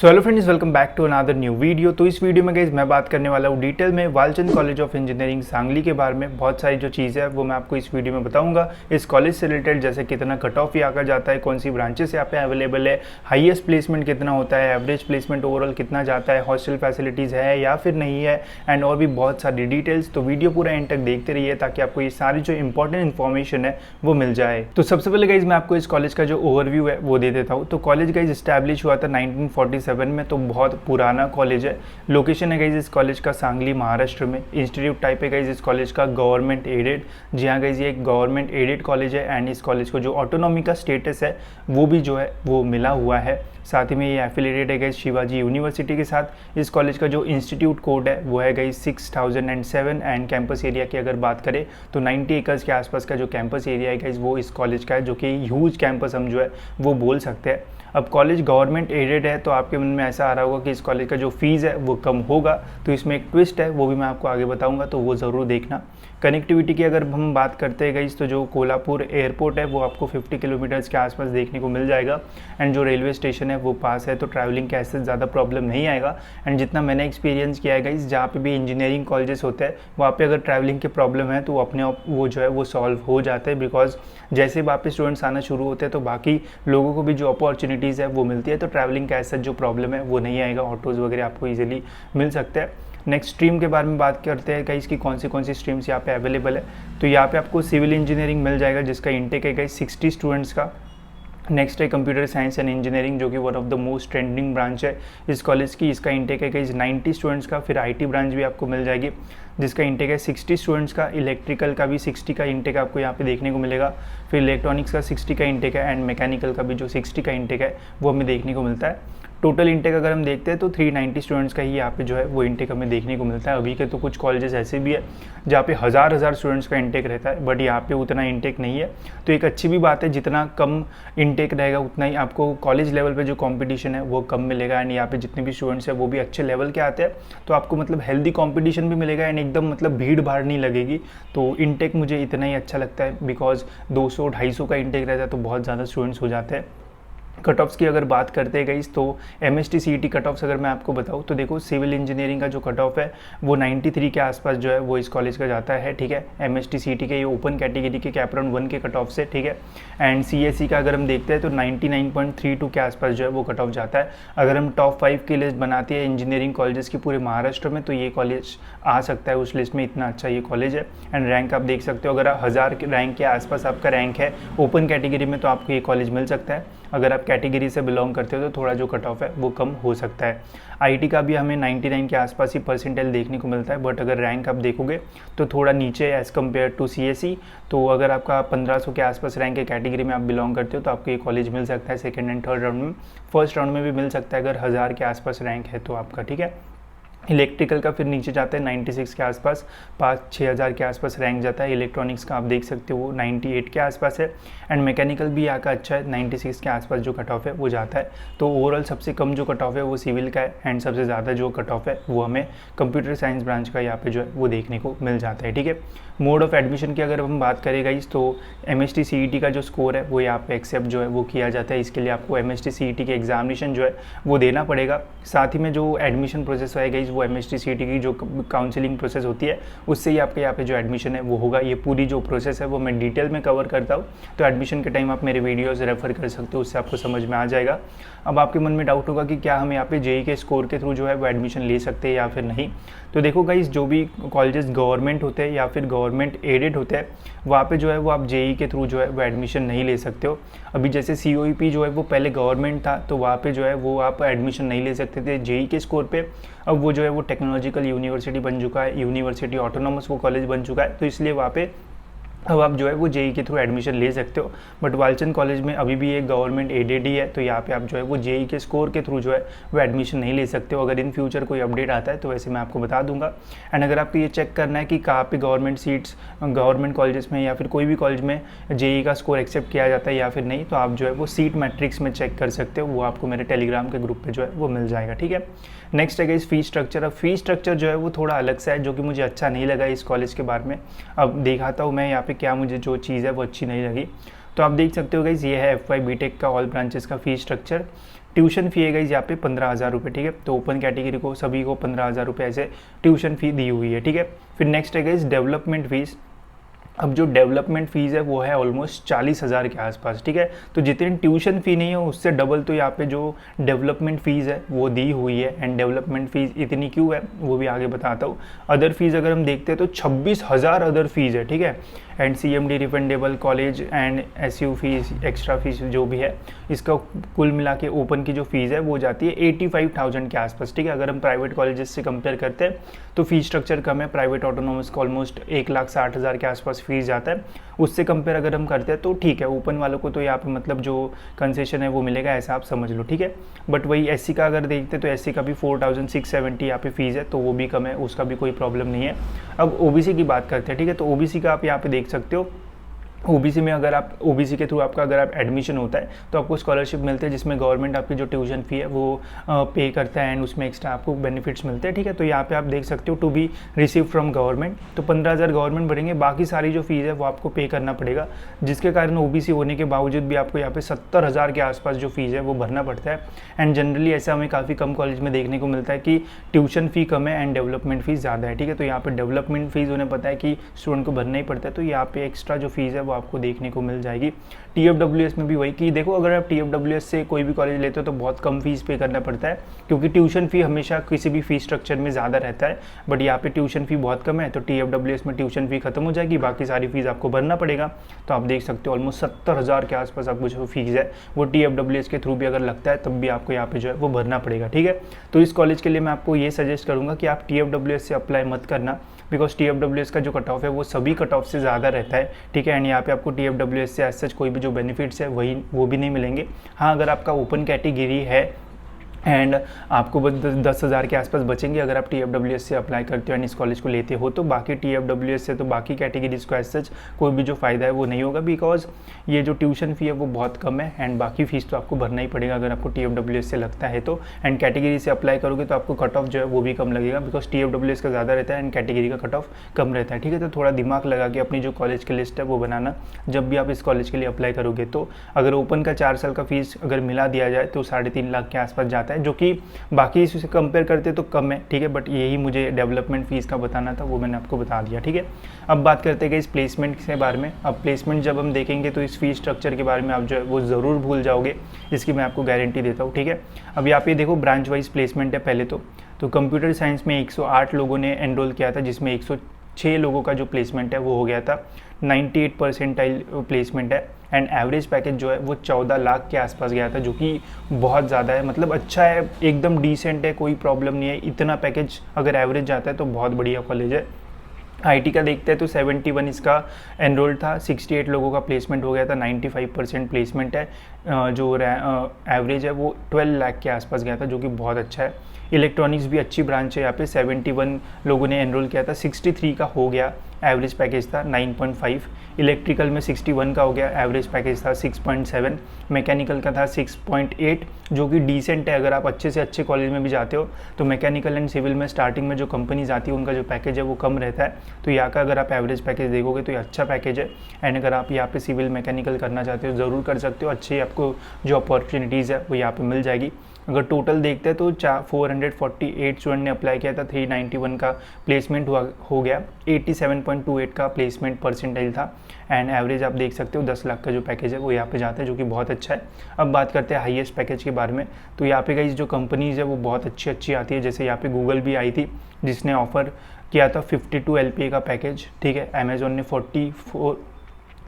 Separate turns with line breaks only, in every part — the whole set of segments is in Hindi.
So hello friends, welcome back to another new video. तो इस वीडियो में गाइस मैं बात करने वाला हूँ डिटेल में Walchand college of engineering Sangli के बारे में। बहुत सारी जो चीज़ें हैं वो मैं आपको इस वीडियो में बताऊंगा। इस कॉलेज से रिलेटेड जैसे कितना कट ऑफ यहाँ का जाता है, कौन सी ब्रांचेस यहाँ पे अवेलेबल है, हाईएस्ट प्लेसमेंट कितना होता है, एवरेज प्लेसमेंट ओवरऑल कितना जाता है, हॉस्टल फैसिलिटीज़ है या फिर नहीं है, एंड और भी बहुत सारी डिटेल्स। तो वीडियो पूरा एंड तक देखते रहिए ताकि आपको ये सारी जो इंपॉर्टेंट इन्फॉर्मेशन है वो मिल जाए। तो सबसे पहले गाइज मैं आपको इस कॉलेज का जो ओवरव्यू है वो दे देता हूँ। तो कॉलेज गाइज स्टैब्लिश हुआ था 1947 में, तो बहुत पुराना कॉलेज है। लोकेशन है गाइज इस कॉलेज का सांगली महाराष्ट्र में। इंस्टीट्यूट टाइप है गाइज इस कॉलेज का गवर्नमेंट एडेड। जी हाँ गाइज, ये एक गवर्नमेंट एडेड कॉलेज है एंड इस कॉलेज को जो ऑटोनॉमी का स्टेटस है वो भी जो है वो मिला हुआ है। साथ ही में ये एफिलिएटेड है गाइज शिवाजी यूनिवर्सिटी के साथ। इस कॉलेज का जो इंस्टीट्यूट कोड है वो है गाइज 6007 एंड कैंपस एरिया की अगर बात करें तो 90 एकर्स के आसपास का जो कैंपस एरिया है गाइज वो इस कॉलेज का है, जो कि ह्यूज कैंपस हम जो है वो बोल सकते हैं। अब कॉलेज गवर्नमेंट एडेड है तो आपके मन में ऐसा आ रहा होगा कि इस कॉलेज का जो फीस है वो कम होगा, तो इसमें एक ट्विस्ट है, वो भी मैं आपको आगे बताऊंगा, तो वो ज़रूर देखना। कनेक्टिविटी की अगर हम बात करते हैं गाइस तो जो कोल्हापुर एयरपोर्ट है वो आपको 50 किलोमीटर्स के आसपास देखने को मिल जाएगा एंड जो रेलवे स्टेशन है वो पास है, तो ट्रैवलिंग का ऐसे ज़्यादा प्रॉब्लम नहीं आएगा। एंड जितना मैंने एक्सपीरियंस किया है गाइस, जहाँ पे भी इंजीनियरिंग कॉलेजेस होते हैं वहाँ पे अगर ट्रैवलिंग की प्रॉब्लम है तो अपने आप वो जो है वो सॉल्व हो जाते हैं, बिकॉज जैसे वापस स्टूडेंट्स आना शुरू होते हैं तो बाकी लोगों को भी जो अपॉर्चुनिटीज़ है वो मिलती है, तो ट्रैवलिंग का ऐसा जो प्रॉब्लम है वो नहीं आएगा। ऑटोज़ वगैरह आपको ईजिली मिल सकते हैं। नेक्स्ट स्ट्रीम के बारे में बात करते हैं गाइस कि कौन सी स्ट्रीम्स यहाँ पे अवेलेबल है। तो यहाँ पे आपको सिविल इंजीनियरिंग मिल जाएगा जिसका इंटेक है गाइस 60 स्टूडेंट्स का। नेक्स्ट है कंप्यूटर साइंस एंड इंजीनियरिंग, जो कि one of the most trending branch है इस कॉलेज की। इसका इंटेक है गाइस 90 स्टूडेंट्स का। फिर आईटी ब्रांच भी आपको मिल जाएगी जिसका इंटेक है 60 स्टूडेंट्स का। इलेक्ट्रिकल का भी 60 का इंटेक आपको यहाँ पे देखने को मिलेगा। फिर इलेक्ट्रॉनिक्स का 60 का इंटेक है एंड मैकेनिकल का भी जो 60 का इंटेक है वो हमें देखने को मिलता है। टोटल इंटेक अगर हम देखते हैं तो 390 स्टूडेंट्स का ही यहाँ पे जो है वो इंटेक हमें देखने को मिलता है। अभी के तो कुछ कॉलेजेस ऐसे भी है जहाँ पे हज़ार स्टूडेंट्स का इंटेक रहता है, बट यहाँ पे उतना इंटेक नहीं है। तो एक अच्छी भी बात है, जितना कम इंटेक रहेगा उतना ही आपको कॉलेज लेवल पे जो कंपटीशन है वो कम मिलेगा एंड यहाँ पे जितने भी स्टूडेंट्स हैं वो भी अच्छे लेवल के आते हैं, तो आपको मतलब हेल्दी कंपटीशन भी मिलेगा एंड एकदम मतलब भीड़ भाड़ नहीं लगेगी। तो इंटेक मुझे इतना ही अच्छा लगता है, बिकॉज 200-250 का इंटेक रहता है तो बहुत ज़्यादा स्टूडेंट्स हो जाते हैं। कट ऑफ्स की अगर बात करते हैं गाइस तो MST CET कट ऑफ्स अगर मैं आपको बताऊं तो देखो, सिविल इंजीनियरिंग का जो कट ऑफ है वो 93 के आसपास जो है वो इस कॉलेज का जाता है, ठीक है। MST CET के ये ओपन कैटेगरी के कैपराउंड 1 के कट ऑफ से, ठीक है। एंड CSE का अगर हम देखते हैं तो 99.32 के आसपास जो है वो कट ऑफ जाता है। अगर हम टॉप 5 की लिस्ट बनाती है इंजीनियरिंग कॉलेजेस की पूरे महाराष्ट्र में तो ये कॉलेज आ सकता है उस लिस्ट में, इतना अच्छा ये कॉलेज है। एंड रैंक आप देख सकते हो, अगर 1000 रैंक के आसपास आपका रैंक है ओपन कैटेगरी में तो आपको ये कॉलेज मिल सकता है। अगर आप कैटेगरी से बिलोंग करते हो तो थोड़ा जो कट ऑफ है वो कम हो सकता है। आईटी का भी हमें 99 के आसपास ही परसेंटाइल देखने को मिलता है, बट अगर रैंक आप देखोगे तो थोड़ा नीचे एज़ कम्पेयर टू CSE। तो अगर आपका 1500 के आसपास रैंक के कैटेगरी में आप बिलोंग करते हो तो आपको ये कॉलेज मिल सकता है सेकेंड एंड थर्ड राउंड में। फर्स्ट राउंड में भी मिल सकता है अगर 1000 के आसपास रैंक है तो आपका, ठीक है। इलेक्ट्रिकल का फिर नीचे जाता है 96 के आसपास, 5-6 हज़ार के आसपास रैंक जाता है। इलेक्ट्रॉनिक्स का आप देख सकते हो 98 के आसपास है एंड मैकेनिकल भी यहाँ का अच्छा है, 96 के आसपास जो कट ऑफ है वो जाता है। तो ओवरऑल सबसे कम जो कट ऑफ है वो सिविल का है एंड सबसे ज़्यादा जो कट ऑफ है वो हमें कंप्यूटर साइंस ब्रांच का यहाँ पे जो है वो देखने को मिल जाता है, ठीक है। मोड ऑफ एडमिशन की अगर हम बात करें गाइस तो MST CET का जो स्कोर है वो यहाँ पे एक्सेप्ट जो है वो किया जाता है। इसके लिए आपको MST CET के एग्जामिनेशन जो है वो देना पड़ेगा। साथ ही में जो एडमिशन प्रोसेस है गाइस वो MST CET की जो काउंसलिंग प्रोसेस होती है उससे ही आपके यहाँ पे जो एडमिशन है वो होगा। ये पूरी जो प्रोसेस है वो मैं डिटेल में कवर करता हूँ, तो एडमिशन के टाइम आप मेरे वीडियोज़ रेफर कर सकते हो, उससे आपको समझ में आ जाएगा। अब आपके मन में डाउट होगा कि क्या हम यहाँ पे JEE के स्कोर के थ्रू जो है वो एडमिशन ले सकते हैं या फिर नहीं। तो देखो गाइस, जो भी कॉलेजेस गवर्नमेंट होते हैं या फिर गवर्नमेंट एडेड होते हैं वहाँ पे जो है वो आप JEE के थ्रू जो है वो एडमिशन नहीं ले सकते हो। अभी जैसे COEP जो है वो पहले गवर्नमेंट था तो वहाँ पे जो है वो आप एडमिशन नहीं ले सकते थे JEE के स्कोर पे। अब वो जो है वो टेक्नोलॉजिकल यूनिवर्सिटी बन चुका है, यूनिवर्सिटी ऑटोनॉमस वो कॉलेज बन चुका है, तो इसलिए वहाँ पे अब आप जो है वो JEE के थ्रू एडमिशन ले सकते हो। बट वालचंद कॉलेज में अभी भी एक गवर्नमेंट एडेड ही है, तो यहाँ पे आप जो है वो JEE के स्कोर के थ्रू जो है वो एडमिशन नहीं ले सकते हो। अगर इन फ्यूचर कोई अपडेट आता है तो वैसे मैं आपको बता दूंगा। एंड अगर आपको ये चेक करना है कि कहाँ पे गवर्नमेंट सीट्स गवर्नमेंट कॉलेजेस में या फिर कोई भी कॉलेज में JEE का स्कोर एक्सेप्ट किया जाता है या फिर नहीं, तो आप जो है वो सीट मैट्रिक्स में चेक कर सकते हो, वो आपको मेरे टेलीग्राम के ग्रुप पर जो है वो मिल जाएगा, ठीक है। नेक्स्ट है इस फीस स्ट्रक्चर। अब फीस स्ट्रक्चर जो है वो थोड़ा अलग सा है, जो कि मुझे अच्छा नहीं लगा इस कॉलेज के बारे में। अब दिखाता हूँ मैं यहाँ पे क्या मुझे जो चीज़ है वो अच्छी नहीं लगी। तो आप देख सकते हो गाइस, ये है FY BTech का ऑल ब्रांचेस का फीस स्ट्रक्चर। ट्यूशन फ़ी है गाइस यहाँ पे 15,000 रुपये, ठीक है। तो ओपन कैटेगरी को सभी को 15,000 रुपये ऐसे ट्यूशन फ़ी दी हुई है, ठीक है। फिर नेक्स्ट है गाइस डेवलपमेंट फीस। अब जो डेवलपमेंट फ़ीस है वो है ऑलमोस्ट 40,000 के आसपास, ठीक है। तो जितनी ट्यूशन फ़ी नहीं है उससे डबल तो यहाँ पे जो डेवलपमेंट फ़ीस है वो दी हुई है। एंड डेवलपमेंट फ़ीस इतनी क्यों है वो भी आगे बताता हूँ। अदर फीस अगर हम देखते हैं तो 26,000 अदर फीस है, ठीक है। And CMD refundable, college and SU fees, extra fees जो भी है, इसका कुल मिला के ओपन की जो फ़ीस है वो जाती है 85,000 के आसपास, ठीक है। अगर हम प्राइवेट कॉलेजेस से कंपेयर करते हैं तो फीस स्ट्रक्चर कम है। प्राइवेट ऑटोनोमस का ऑलमोस्ट 1,60,000 के आसपास फीस जाता है। उससे कंपेयर अगर हम करते हैं तो ठीक है, ओपन वालों को तो यहाँ पे मतलब जो कंसेशन है वो मिलेगा, ऐसा आप समझ लो, ठीक है। बट वही SC का अगर देखते हैं तो SC का भी 4,670 यहाँ पे फीस है, तो वो भी कम है, उसका भी कोई प्रॉब्लम नहीं है। अब OBC की बात करते हैं, ठीक है। तो OBC का आप यहाँ पे देख सकते हो। OBC में अगर आप OBC के थ्रू आपका अगर आप एडमिशन होता है तो आपको स्कॉलरशिप मिलते हैं, जिसमें गवर्नमेंट आपकी जो ट्यूशन फ़ी है वो पे करता है एंड उसमें एक्स्ट्रा आपको बेनिफिट्स मिलते हैं, ठीक है। तो यहाँ पे आप देख सकते हो to be receive from government, तो 15,000 गवर्नमेंट भरेंगे, बाकी सारी जो फीस है वो आपको पे करना पड़ेगा, जिसके कारण OBC होने के बावजूद भी आपको यहाँ पे 70,000 के आसपास जो फीस है वो भरना पड़ता है। एंड जनरली ऐसा हमें काफ़ी कम कॉलेज में देखने को मिलता है कि ट्यूशन फ़ी कम है एंड डेवलपमेंट फ़ीस ज़्यादा है, ठीक है। तो यहाँ पर डेवलपमेंट फ़ीस उन्हें पता है कि स्टूडेंट को भरना ही पड़ता है, तो यहाँ पे एक्स्ट्रा जो फीस है वो आपको देखने को मिल जाएगी। TFWS में भी वही कि देखो, अगर आप TFWS से कोई भी कॉलेज लेते हो तो बहुत कम फीस पे करना पड़ता है, क्योंकि ट्यूशन फ़ी हमेशा किसी भी फीस स्ट्रक्चर में ज़्यादा रहता है। बट यहाँ पे ट्यूशन फ़ी बहुत कम है, तो TFWS में ट्यूशन फ़ी खत्म हो जाएगी, बाकी सारी फीस आपको भरना पड़ेगा। तो आप देख सकते हो ऑलमोस्ट 70,000 के आसपास आपको जो फीस है वो TFWS के थ्रू भी अगर लगता है तब भी आपको यहाँ पे जो है वो भरना पड़ेगा, ठीक है। तो इस कॉलेज के लिए मैं आपको ये सजेस्ट करूँगा कि आप TFWS से अप्लाई मत करना, बिकॉज TFWS का जो कट ऑफ है वो सभी कट ऑफ से ज़्यादा रहता है, ठीक है। एंड यहाँ पे आपको TFWS से एज सच कोई भी जो बेनिफिट्स है वो भी नहीं मिलेंगे। हाँ, अगर आपका ओपन कैटेगरी है एंड आपको 10,000 के आसपास बचेंगे अगर आप TFWS से अप्लाई करते हो एंड इस कॉलेज को लेते हो, तो बाकी TFWS से तो बाकी कैटेगरीज को एज सच कोई भी जो फ़ायदा है वो नहीं होगा, बिकॉज ये जो ट्यूशन फ़ी है वो बहुत कम है एंड बाकी फ़ीस तो आपको भरना ही पड़ेगा अगर आपको TFWS से लगता है तो। एंड कैटेगरी से अप्लाई करोगे तो आपको कट ऑफ जो है वो भी कम लगेगा, बिकॉज TFWS का ज़्यादा रहता है एंड कैटेगरी का कट ऑफ कम रहता है, ठीक है। तो थोड़ा दिमाग लगा के अपनी जो कॉलेज की लिस्ट है वो बनाना जब भी आप इस कॉलेज के लिए अप्लाई करोगे। तो अगर ओपन का 4 साल का फीस अगर मिला दिया जाए तो 3.5 लाख के आसपास जाता है, जो कि बाकी इससे कंपेयर करते तो कम है, ठीक है। बट यही मुझे डेवलपमेंट फीस का बताना था, वो मैंने आपको बता दिया, ठीक है। अब बात करते हैं इस प्लेसमेंट के बारे में। अब प्लेसमेंट जब हम देखेंगे तो इस फीस स्ट्रक्चर के बारे में आप जो है वो ज़रूर भूल जाओगे, इसकी मैं आपको गारंटी देता हूँ, ठीक है। अब यहाँ पे देखो ब्रांच वाइज प्लेसमेंट है पहले तो कंप्यूटर साइंस में 108 लोगों ने एनरोल किया था, जिसमें 106 लोगों का जो प्लेसमेंट है वो हो गया था। 98 परसेंटाइल प्लेसमेंट है एंड एवरेज पैकेज जो है वो 14 लाख के आसपास गया था, जो कि बहुत ज़्यादा है, मतलब अच्छा है, एकदम डिसेंट है, कोई प्रॉब्लम नहीं है। इतना पैकेज अगर एवरेज जाता है तो बहुत बढ़िया कॉलेज है। IT का देखते हैं तो 71 इसका एनरोल्ड था, 68 लोगों का प्लेसमेंट हो गया था, 95% प्लेसमेंट है। जो एवरेज है वो 12 लाख के आसपास गया था, जो कि बहुत अच्छा है। इलेक्ट्रॉनिक्स भी अच्छी ब्रांच है, यहाँ पे 71 लोगों ने एनरोल किया था, 63 का हो गया, एवरेज पैकेज था 9.5। इलेक्ट्रिकल में 61 का हो गया, एवरेज पैकेज था 6.7। मैकेनिकल का था 6.8, जो कि डिसेंट है। अगर आप अच्छे से अच्छे कॉलेज में भी जाते हो तो मैकेनिकल एंड सिविल में स्टार्टिंग में जो कंपनीज आती है उनका जो पैकेज है वो कम रहता है, तो यहाँ का अगर आप एवरेज पैकेज देखोगे तो ये अच्छा पैकेज है। एंड अगर आप यहाँ पे सिविल मैकेनिकल करना चाहते हो ज़रूर कर सकते हो, अच्छी आपको जो अपॉर्चुनिटीज़ है वो यहाँ पे मिल जाएगी। अगर टोटल देखते हैं तो 448 स्टूडेंट ने अप्लाई किया था, 391 का प्लेसमेंट हो गया, 87.28 का प्लेसमेंट परसेंटाइल था एंड एवरेज आप देख सकते हो 10 लाख का जो पैकेज है वो यहाँ पे जाता है, जो कि बहुत अच्छा है। अब बात करते हैं हाईएस्ट पैकेज के बारे में। तो यहाँ पे गाइस जो कंपनीज़ है वो बहुत अच्छी आती है, जैसे यहाँ पे गूगल भी आई थी जिसने ऑफ़र किया था 52 LPA का पैकेज, ठीक है। अमेजोन ने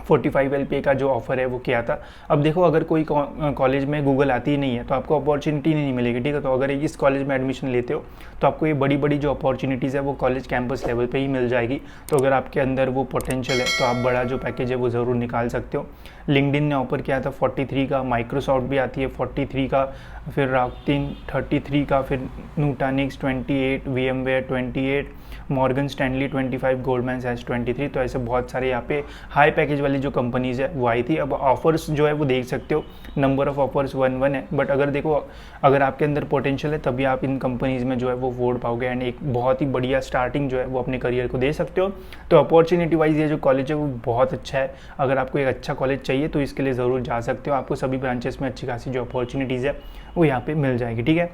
45 LPA का जो ऑफ़र है वो किया था। अब देखो, अगर कोई कॉलेज में गूगल आती ही नहीं है तो आपको अपॉर्चुनिटी नहीं मिलेगी, ठीक है। तो अगर इस कॉलेज में एडमिशन लेते हो तो आपको ये बड़ी जो अपॉर्चुनिटीज़ है वो कॉलेज कैंपस लेवल पे ही मिल जाएगी। तो अगर आपके अंदर वो पोटेंशियल है तो आप बड़ा जो पैकेज है वो ज़रूर निकाल सकते हो। लिंक्डइन ने ऑफर किया था 43 का, माइक्रोसॉफ्ट भी आती है 43 का, फिर राउटिन 33 का, फिर न्यूटानिक्स 28, VMware 28, Morgan Stanley 25, Goldman Sachs 23। तो ऐसे बहुत सारे यहाँ पे हाई पैकेज वाले वाली जो कंपनीज़ है वो आई थी। अब ऑफर्स जो है वो देख सकते हो, नंबर ऑफ़ ऑफर्स 1 है, बट अगर देखो अगर आपके अंदर पोटेंशियल है तभी आप इन कंपनीज़ में जो है वो वोट पाओगे एंड एक बहुत ही बढ़िया स्टार्टिंग जो है वो अपने करियर को दे सकते हो। तो अपॉर्चुनिटी वाइज ये जो कॉलेज है वो बहुत अच्छा है। अगर आपको एक अच्छा कॉलेज चाहिए तो इसके लिए ज़रूर जा सकते हो, आपको सभी ब्रांचेस में अच्छी खासी जो अपॉर्चुनिटीज़ है वो यहाँ पे मिल जाएगी, ठीक है।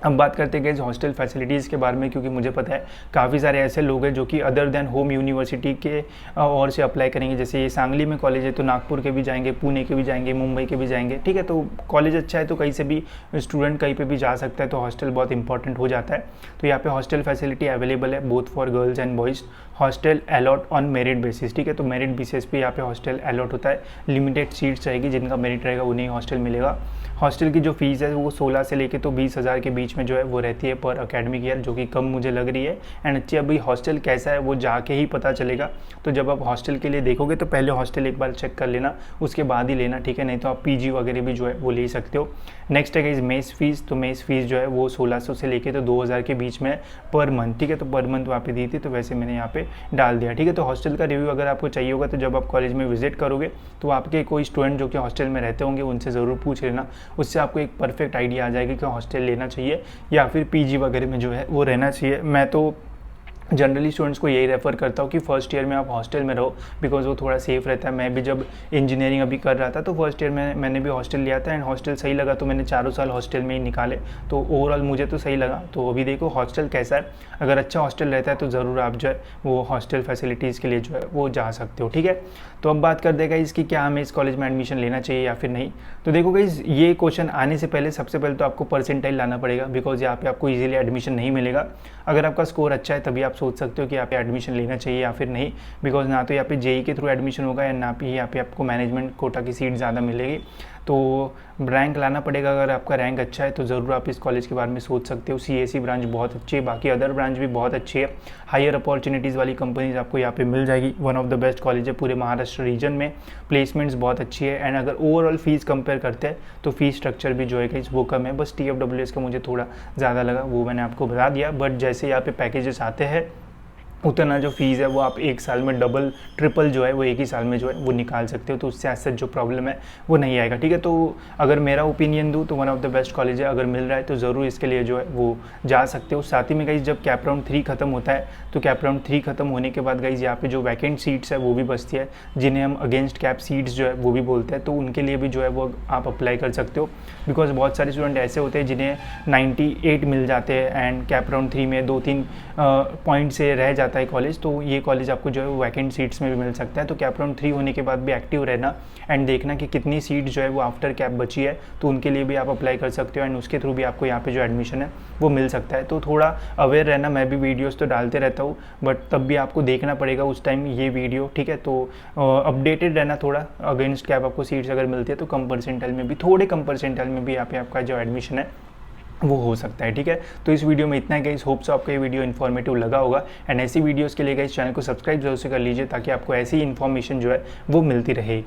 अब बात करते हैं हॉस्टल फैसिलिटीज़ के बारे में, क्योंकि मुझे पता है काफ़ी सारे ऐसे लोग हैं जो कि अदर देन होम यूनिवर्सिटी के और से अप्लाई करेंगे। जैसे ये सांगली में कॉलेज है तो नागपुर के भी जाएंगे, पुणे के भी जाएंगे, मुंबई के भी जाएंगे, ठीक है। तो कॉलेज अच्छा है तो कहीं से भी स्टूडेंट कहीं पे भी जा सकता है, तो हॉस्टल बहुत इंपॉर्टेंट हो जाता है। तो यहाँ पे हॉस्टल फैसिलिटी अवेलेबल है both for girls and boys. Hostel a lot on merit basis, ठीक है। तो मेरिट बेसिस पे यहाँ पे हॉस्टल अलॉट होता है, लिमिटेड सीट्स रहेगी, जिनका मेरिट रहेगा उन्हें हॉस्टल मिलेगा। हॉस्टल की जो फीस है वो 16 से लेके तो 20,000 के बीच में जो है वो रहती है पर अकेडमिक ईयर, जो कि कम मुझे लग रही है। एंड अच्छी अभी हॉस्टल कैसा है वो जाके ही पता चलेगा। तो जब आप हॉस्टल के लिए देखोगे तो पहले हॉस्टल एक बार चेक कर लेना, उसके बाद ही लेना, ठीक है। नहीं तो आप पीजी वगैरह भी जो है वो ले सकते हो। नेक्स्ट है गाइस मेस फीस। तो मेस फीस जो है वो 1600 से लेके तो 2000 के बीच में पर मंथ, ठीक है। तो पर मंथ वहाँ पे दी थी, तो वैसे मैंने यहाँ पे डाल दिया, ठीक है। तो हॉस्टल का रिव्यू अगर आपको चाहिए होगा तो जब आप कॉलेज में विजिट करोगे तो आपके कोई स्टूडेंट जो कि हॉस्टल में रहते होंगे उनसे ज़रूर पूछ लेना, उससे आपको एक परफेक्ट आइडिया आ जाएगा कि हॉस्टल लेना चाहिए या फिर पीजी वगैरह में जो है वो रहना चाहिए। मैं तो जनरली स्टूडेंट्स को यही रेफ़र करता हूँ कि फर्स्ट ईयर में आप हॉस्टल में रहो, बिकॉज वो थोड़ा सेफ़ रहता है। मैं भी जब इंजीनियरिंग अभी कर रहा था तो फर्स्ट ईयर में मैंने भी हॉस्टल लिया था एंड हॉस्टल सही लगा तो मैंने 4 साल हॉस्टल में ही निकाले, तो ओवरऑल मुझे तो सही लगा। तो अभी देखो हॉस्टल कैसा है, अगर अच्छा हॉस्टल रहता है तो ज़रूर आप जो है वो हॉस्टल फैसिलिटीज़ के लिए जो है वो जा सकते हो, ठीक है। तो अब बात कर देगा इसकी क्या हमें इस कॉलेज में एडमिशन लेना चाहिए या फिर नहीं। तो देखो गाइस ये क्वेश्चन आने से पहले सबसे पहले तो आपको परसेंटाइल लाना पड़ेगा, बिकॉज यहाँ पे आपको इजीली एडमिशन नहीं मिलेगा। अगर आपका स्कोर अच्छा है तभी आप सोच सकते हो कि यहाँ पे एडमिशन लेना चाहिए या फिर नहीं, बिकॉज ना तो यहाँ पे जेई के थ्रू एडमिशन होगा या ना भी यहाँ पे आपको मैनेजमेंट कोटा की सीट ज़्यादा मिलेगी। तो रैंक लाना पड़ेगा। अगर आपका रैंक अच्छा है तो ज़रूर आप इस कॉलेज के बारे में सोच सकते हो। सीएससी ब्रांच बहुत अच्छी है, बाकी अदर ब्रांच भी बहुत अच्छी है। हायर अपॉर्चुनिटीज़ वाली कंपनीज आपको यहाँ पे मिल जाएगी। One of the best college है पूरे महाराष्ट्र रीजन में, प्लेसमेंट्स बहुत अच्छी है। एंड अगर ओवरऑल फीस कंपेयर करते हैं तो फीस स्ट्रक्चर भी जो है वो कम है, बस TFWS का मुझे थोड़ा ज़्यादा लगा, वो मैंने आपको बता दिया। बट जैसे यहाँ पे पैकेजेस आते हैं उतना जो फीस है वो आप एक साल में डबल ट्रिपल जो है वो एक ही साल में जो है वो निकाल सकते हो, तो उससे ऐसा जो प्रॉब्लम है वो नहीं आएगा, ठीक है। तो अगर मेरा ओपिनियन दूँ तो one of the best college है, अगर मिल रहा है तो ज़रूर इसके लिए जो है वो जा सकते हो। साथ ही में गाइज जब कैप राउंड 3 खत्म होता है तो कैप राउंड 3 खत्म होने के बाद गाइज यहाँ पे जो वैकेंट सीट्स है वो भी बचती है, जिन्हें हम अगेंस्ट कैप सीट्स जो है वो भी बोलते हैं। तो उनके लिए भी जो है वो आप अप्लाई कर सकते हो, बिकॉज बहुत सारे स्टूडेंट ऐसे होते हैं जिन्हें 98 मिल जाते हैं एंड कैप राउंड 3 में 2-3 पॉइंट से रह जाता है कॉलेज। तो ये कॉलेज आपको जो है वो वैकेंट सीट्स में भी मिल सकता है। तो कैप राउंड 3 होने के बाद भी एक्टिव रहना एंड देखना कि कितनी सीट जो है वो आफ्टर कैप बची है, तो उनके लिए भी आप अप्लाई कर सकते हो एंड उसके थ्रू भी आपको यहाँ पे जो एडमिशन है वो मिल सकता है। तो थोड़ा अवेयर रहना, मैं भी वीडियोस तो डालते रहता हूँ बट तब भी आपको देखना पड़ेगा उस टाइम ये वीडियो, ठीक है। तो अपडेटेड रहना थोड़ा, अगेंस्ट कैप आपको सीट्स अगर मिलती है तो कम परसेंटाइल में भी, थोड़े कम परसेंटाइल में भी यहाँ पे आपका जो एडमिशन है वो हो सकता है, ठीक है। तो इस वीडियो में इतना है गाइस, होप सो आपको ये वीडियो इन्फॉर्मेटिव लगा होगा एंड ऐसी वीडियोस के लिए गाइस चैनल को सब्सक्राइब जरूर से कर लीजिए ताकि आपको ऐसी इन्फॉर्मेशन जो है वो मिलती रहे।